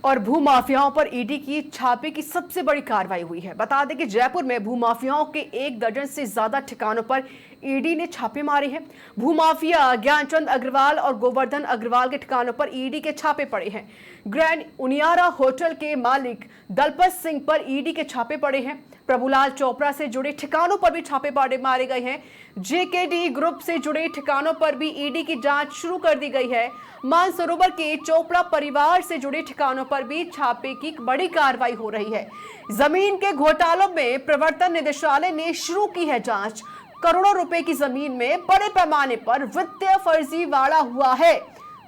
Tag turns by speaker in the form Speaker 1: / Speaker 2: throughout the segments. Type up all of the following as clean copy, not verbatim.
Speaker 1: और भूमाफियाओं पर ईडी की छापे की सबसे बड़ी कार्रवाई हुई है। बता दें कि जयपुर में भूमाफियाओं के 1 दर्जन से ज्यादा ठिकानों पर ईडी ने छापे मारे हैं। भूमाफिया ज्ञानचंद अग्रवाल और गोवर्धन अग्रवाल के ठिकानों पर ईडी के छापे पड़े हैं। ग्रैंड उनियारा होटल के मालिक दलपत सिंह पर ईडी के छापे पड़े हैं। प्रभुलाल चोपड़ा से जुड़े ठिकानों पर भी छापे मारे गए हैं। जेकेडी ग्रुप से जुड़े ठिकानों पर भी ईडी की जांच शुरू कर दी गई है। मानसरोवर के चोपड़ा परिवार से जुड़े ठिकानों पर भी छापे की बड़ी कार्रवाई हो रही है। जमीन के घोटालों में प्रवर्तन निदेशालय ने शुरू की है जांच। करोड़ों रुपए की जमीन में बड़े पैमाने पर वित्तीय फर्जीवाड़ा हुआ है।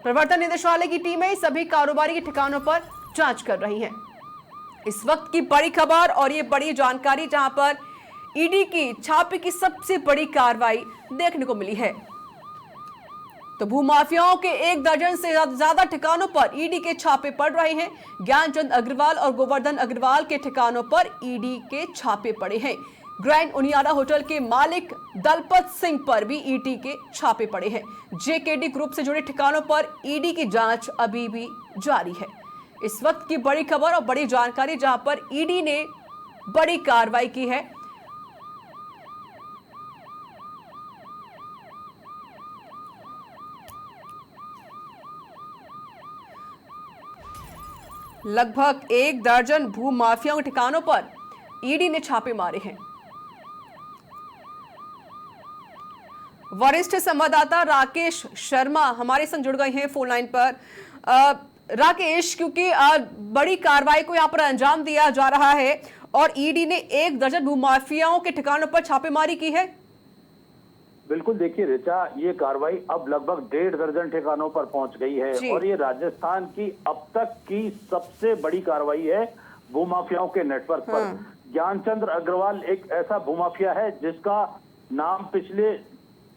Speaker 1: प्रवर्तन निदेशालय की टीमें सभी कारोबारी के ठिकानों पर जांच कर रही हैं। इस वक्त की बड़ी खबर और ये बड़ी जानकारी, जहां पर ईडी की छापे की सबसे बड़ी कार्रवाई देखने को मिली है। तो भूमाफियाओं के 1 दर्जन से ज्यादा ठिकानों पर ईडी के छापे पड़ रहे हैं। ज्ञानचंद अग्रवाल और गोवर्धन अग्रवाल के ठिकानों पर ईडी के छापे पड़े हैं। ग्रैंड उनियारा होटल के मालिक दलपत सिंह पर भी ईडी के छापे पड़े हैं। जेकेडी ग्रुप से जुड़े ठिकानों पर ईडी की जांच अभी भी जारी है। इस वक्त की बड़ी खबर और बड़ी जानकारी, जहां पर ईडी ने बड़ी कार्रवाई की है। लगभग 1 दर्जन भूमाफियाओं के ठिकानों पर ईडी ने छापे मारे हैं। वरिष्ठ संवाददाता राकेश शर्मा हमारे संग जुड़ गए हैं फोन लाइन पर। राकेश, क्योंकि बड़ी कार्रवाई को यहां पर अंजाम दिया जा रहा है और ईडी ने 1 दर्जन भूमाफियाओं के ठिकानों पर छापेमारी की है।
Speaker 2: बिल्कुल, देखिए ऋचा, ये कार्रवाई अब लगभग 1.5 दर्जन ठिकानों पर पहुंच गई है और ये राजस्थान की अब तक की सबसे बड़ी कार्रवाई है भूमाफियाओं के नेटवर्क पर। ज्ञानचंद्र अग्रवाल एक ऐसा भूमाफिया है जिसका नाम पिछले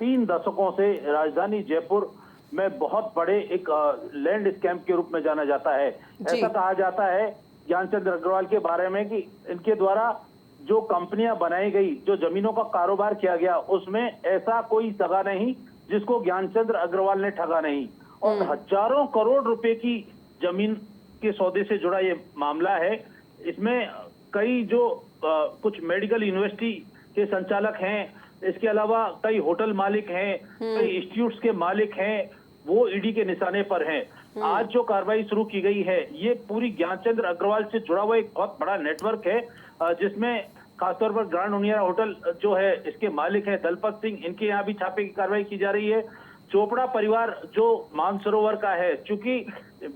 Speaker 2: 3 दशकों से राजधानी जयपुर में बहुत बड़े एक लैंड स्कैम के रूप में जाना जाता है। ऐसा कहा जाता है ज्ञानचंद्र अग्रवाल के बारे में कि इनके द्वारा जो कंपनियां बनाई गई, जो जमीनों का कारोबार किया गया, उसमें ऐसा कोई सगा नहीं जिसको ज्ञानचंद्र अग्रवाल ने ठगा नहीं। और हजारों करोड़ रुपए की जमीन के सौदे से जुड़ा ये मामला है। इसमें कई जो कुछ मेडिकल यूनिवर्सिटी के संचालक हैं, इसके अलावा कई होटल मालिक हैं, कई इंस्टीट्यूट्स के मालिक हैं, वो ईडी के निशाने पर हैं। आज जो कार्रवाई शुरू की गई है, ये पूरी ज्ञानचंद्र अग्रवाल से जुड़ा हुआ एक बहुत बड़ा नेटवर्क है, जिसमें खासतौर पर ग्रैंड उनियारा होटल जो है, इसके मालिक हैं दलपत सिंह, इनके यहाँ भी छापे की कार्रवाई की जा रही है। चोपड़ा परिवार जो मानसरोवर का है, चूंकि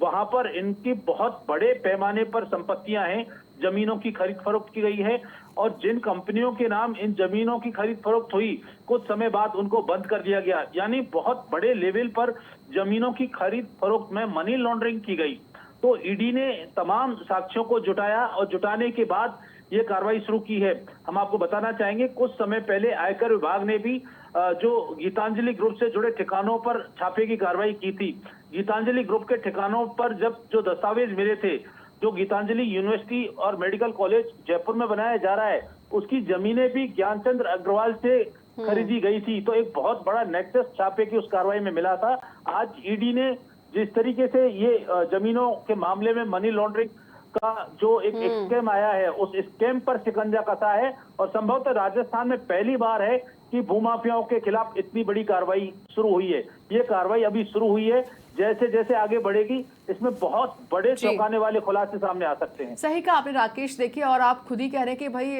Speaker 2: वहां पर इनकी बहुत बड़े पैमाने पर संपत्तियां हैं, जमीनों की खरीद फरोख्त की गई है और जिन कंपनियों के नाम इन जमीनों की खरीद फरोख्त हुई, कुछ समय बाद उनको बंद कर दिया गया। यानी बहुत बड़े लेवल पर जमीनों की खरीद फरोख्त में मनी लॉन्ड्रिंग की गई। तो ईडी ने तमाम साक्ष्यों को जुटाया और जुटाने के बाद ये कार्रवाई शुरू की है। हम आपको बताना चाहेंगे, कुछ समय पहले आयकर विभाग ने भी जो गीतांजलि ग्रुप से जुड़े ठिकानों पर छापे की कार्रवाई की थी। गीतांजलि ग्रुप के ठिकानों पर जब जो दस्तावेज मिले थे, जो गीतांजलि यूनिवर्सिटी और मेडिकल कॉलेज जयपुर में बनाया जा रहा है, उसकी जमीनें भी ज्ञानचंद्र अग्रवाल से खरीदी गई थी। तो एक बहुत बड़ा नेक्सस छापे की उस कार्रवाई में मिला था। आज ईडी ने जिस तरीके से ये जमीनों के मामले में मनी लॉन्ड्रिंग का जो एक स्कैम आया है, उस स्कैम पर शिकंजा कसा है और संभवतः राजस्थान में पहली बार है कि भूमाफियाओं के खिलाफ इतनी बड़ी कार्रवाई शुरू हुई है। ये कार्रवाई अभी शुरू हुई है, जैसे जैसे आगे बढ़ेगी इसमें बहुत बड़े चौंकाने वाले खुलासे सामने आ सकते हैं।
Speaker 1: सही कहा आपने राकेश। देखिए, और आप खुद ही कह रहे हैं कि भाई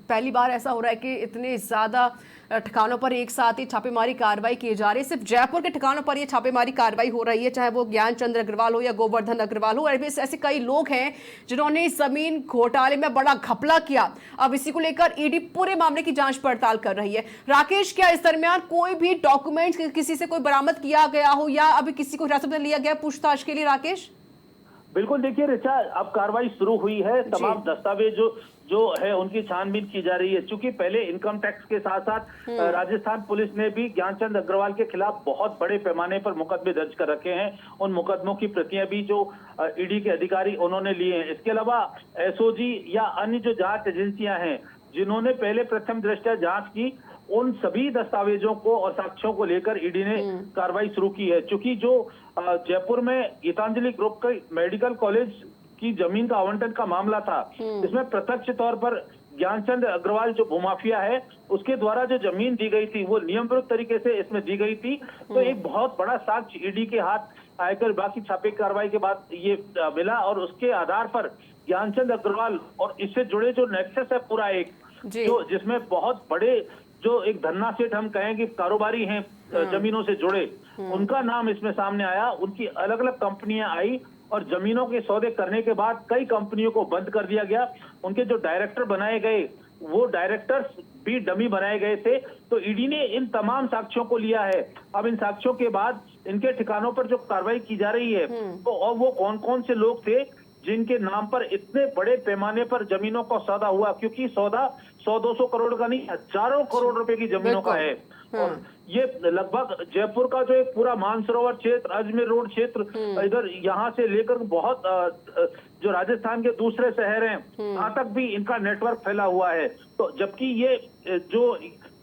Speaker 1: पहली बार ऐसा हो रहा है कि इतने ज्यादा ठिकानों पर एक साथ ही छापेमारी कार्रवाई की जा रही है। सिर्फ जयपुर के ठिकानों पर ये छापेमारी कार्रवाई हो रही है, चाहे वो ज्ञानचंद्र अग्रवाल हो या गोवर्धन अग्रवाल हो। ऐसे कई लोग हैं जिन्होंने जमीन घोटाले में बड़ा घपला किया। अब इसी को लेकर ईडी पूरे मामले की जांच पड़ताल कर रही है। राकेश, क्या इस दरमियान कोई भी डॉक्यूमेंट किसी से कोई बरामद किया गया हो या अभी किसी को हिरासत में लिया गया पूछताछ के लिए? राकेश,
Speaker 2: बिल्कुल, देखिए ऋचा, अब कार्रवाई शुरू हुई है। तमाम दस्तावेज जो है उनकी छानबीन की जा रही है। चूंकि पहले इनकम टैक्स के साथ साथ राजस्थान पुलिस ने भी ज्ञानचंद अग्रवाल के खिलाफ बहुत बड़े पैमाने पर मुकदमे दर्ज कर रखे हैं। उन मुकदमों की प्रतियां भी जो ईडी के अधिकारी उन्होंने लिए हैं। इसके अलावा एसओजी या अन्य जो जांच एजेंसियां हैं, जिन्होंने पहले प्रथम दृष्टया जांच की, उन सभी दस्तावेजों को और साक्ष्यों को लेकर ईडी ने कार्रवाई शुरू की है। चूंकि जो जयपुर में गीतांजलि ग्रुप का मेडिकल कॉलेज की जमीन का आवंटन का मामला था, इसमें प्रत्यक्ष तौर पर ज्ञानचंद अग्रवाल जो भूमाफिया है, उसके द्वारा जो जमीन दी गई थी वो नियम विरुद्ध तरीके से इसमें दी गई थी। तो एक बहुत बड़ा साक्ष्य ईडी के हाथ आकर बाकी छापे कार्रवाई के बाद ये मिला, और उसके आधार पर ज्ञानचंद अग्रवाल और इससे जुड़े जो नेक्सस है पूरा एक, जो जिसमें बहुत बड़े जो एक धन्ना सेठ हम कहें कि कारोबारी हैं जमीनों से जुड़े, उनका नाम इसमें सामने आया। उनकी अलग अलग कंपनियां आई और जमीनों के सौदे करने के बाद कई कंपनियों को बंद कर दिया गया। उनके जो डायरेक्टर बनाए गए वो डायरेक्टर्स भी डमी बनाए गए थे। तो ईडी ने इन तमाम साक्ष्यों को लिया है। अब इन साक्ष्यों के बाद इनके ठिकानों पर जो कार्रवाई की जा रही है, तो और वो कौन कौन से लोग थे जिनके नाम पर इतने बड़े पैमाने पर जमीनों का सौदा हुआ, क्योंकि सौदा 100-200 करोड़ का नहीं, हजारों करोड़ रुपए की जमीनों का है। और ये लगभग जयपुर का जो एक पूरा मानसरोवर क्षेत्र, अजमेर रोड क्षेत्र, इधर यहाँ से लेकर बहुत जो राजस्थान के दूसरे शहर हैं, वहां तक भी इनका नेटवर्क फैला हुआ है। तो जबकि ये जो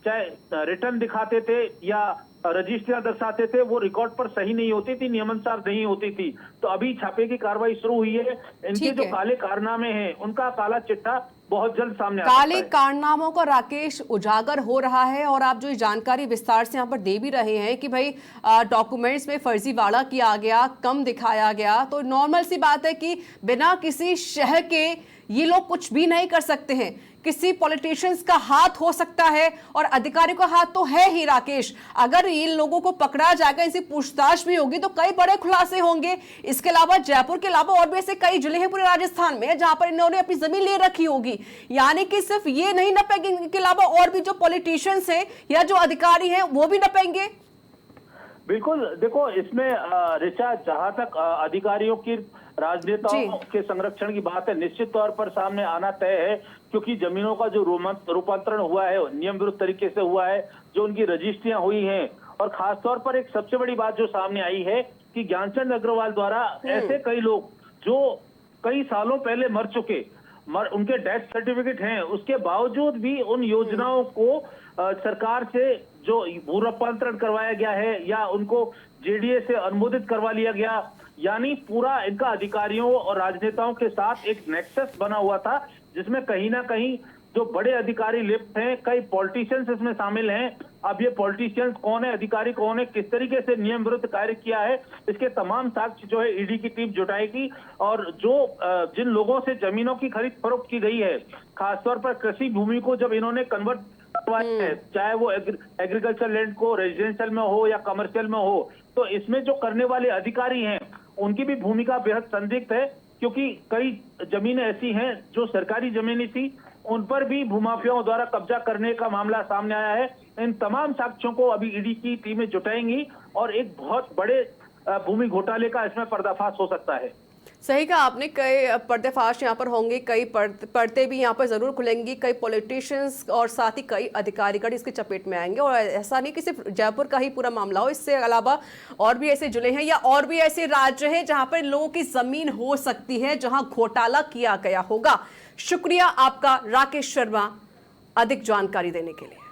Speaker 2: चाहे रिटर्न दिखाते थे या रजिस्ट्रियां दर्शाते थे, वो रिकॉर्ड पर सही नहीं होती थी, नियमानुसार नहीं होती थी। तो अभी छापे की कार्रवाई शुरू हुई है। इनके जो काले कारनामे हैं, उनका काला चिट्ठा बहुत जल्द सामने आ सकता है।
Speaker 1: काले कारनामों का राकेश उजागर हो रहा है, और आप जो जानकारी विस्तार से यहाँ पर दे भी रहे हैं कि भाई डॉक्यूमेंट्स में फर्जीवाड़ा किया गया, कम दिखाया गया, तो नॉर्मल सी बात है कि बिना किसी शहर के ये लोग कुछ भी नहीं कर सकते हैं। किसी पॉलिटिशियंस का हाथ हो सकता है और अधिकारियों का हाथ तो है ही राकेश। अगर इन लोगों को पकड़ा जाएगा, इनसे पूछताछ भी होगी, तो कई बड़े खुलासे होंगे। इसके अलावा जयपुर के अलावा और भी ऐसे कई जिले हैं पूरे राजस्थान में जहां पर इन्होंने अपनी जमीन ले रखी होगी। यानी कि सिर्फ ये नहीं नपेंगे, इनके अलावा और भी जो पॉलिटिशियंस हैं या जो अधिकारी हैं वो भी नपेंगे।
Speaker 2: बिल्कुल, देखो इसमें ऋचा, जहां तक अधिकारियों की, राजनेताओं के संरक्षण की बात है, निश्चित तौर पर सामने आना तय है, क्योंकि जमीनों का जो रूपांतरण हुआ है नियम विरुद्ध तरीके से हुआ है, जो उनकी रजिस्ट्रियां हुई हैं। और खासतौर पर एक सबसे बड़ी बात जो सामने आई है कि ज्ञानचंद अग्रवाल द्वारा ऐसे कई लोग जो कई सालों पहले मर चुके, उनके डेथ सर्टिफिकेट हैं, उसके बावजूद भी उन योजनाओं को सरकार से जो भू रूपांतरण करवाया गया है या उनको जेडीए से अनुमोदित करवा लिया गया, यानी पूरा इनका अधिकारियों और राजनेताओं के साथ एक नेक्सस बना हुआ था, जिसमें कहीं ना कहीं जो बड़े अधिकारी लिप्त हैं, कई पॉलिटिशियंस इसमें शामिल हैं। अब ये पॉलिटिशियंस कौन है, अधिकारी कौन है, किस तरीके से नियम विरुद्ध कार्य किया है, इसके तमाम साक्ष्य जो है ईडी की टीम जुटाएगी। और जो जिन लोगों से जमीनों की खरीद फरोख्त की गई है, खासतौर पर कृषि भूमि को जब इन्होंने कन्वर्ट करवाया है, चाहे वो एग्रीकल्चर लैंड को रेजिडेंशियल में हो या कमर्शियल में हो, तो इसमें जो करने वाले अधिकारी हैं उनकी भी भूमिका बेहद संदिग्ध है, क्योंकि कई जमीनें ऐसी हैं जो सरकारी जमीनें थी, उन पर भी भूमाफियाओं द्वारा कब्जा करने का मामला सामने आया है। इन तमाम साक्ष्यों को अभी ईडी की टीमें जुटाएंगी और एक बहुत बड़े भूमि घोटाले का इसमें पर्दाफाश हो सकता है।
Speaker 1: सही कहा आपने, कई पर्दाफाश यहाँ पर होंगे, कई पर्दे भी यहाँ पर जरूर खुलेंगी, कई पॉलिटिशियंस और साथ ही कई अधिकारीगण इसकी चपेट में आएंगे। और ऐसा नहीं कि सिर्फ जयपुर का ही पूरा मामला हो, इससे अलावा और भी ऐसे जिले हैं या और भी ऐसे राज्य हैं जहां पर लोगों की जमीन हो सकती है, जहां घोटाला किया गया होगा। शुक्रिया आपका राकेश शर्मा अधिक जानकारी देने के लिए।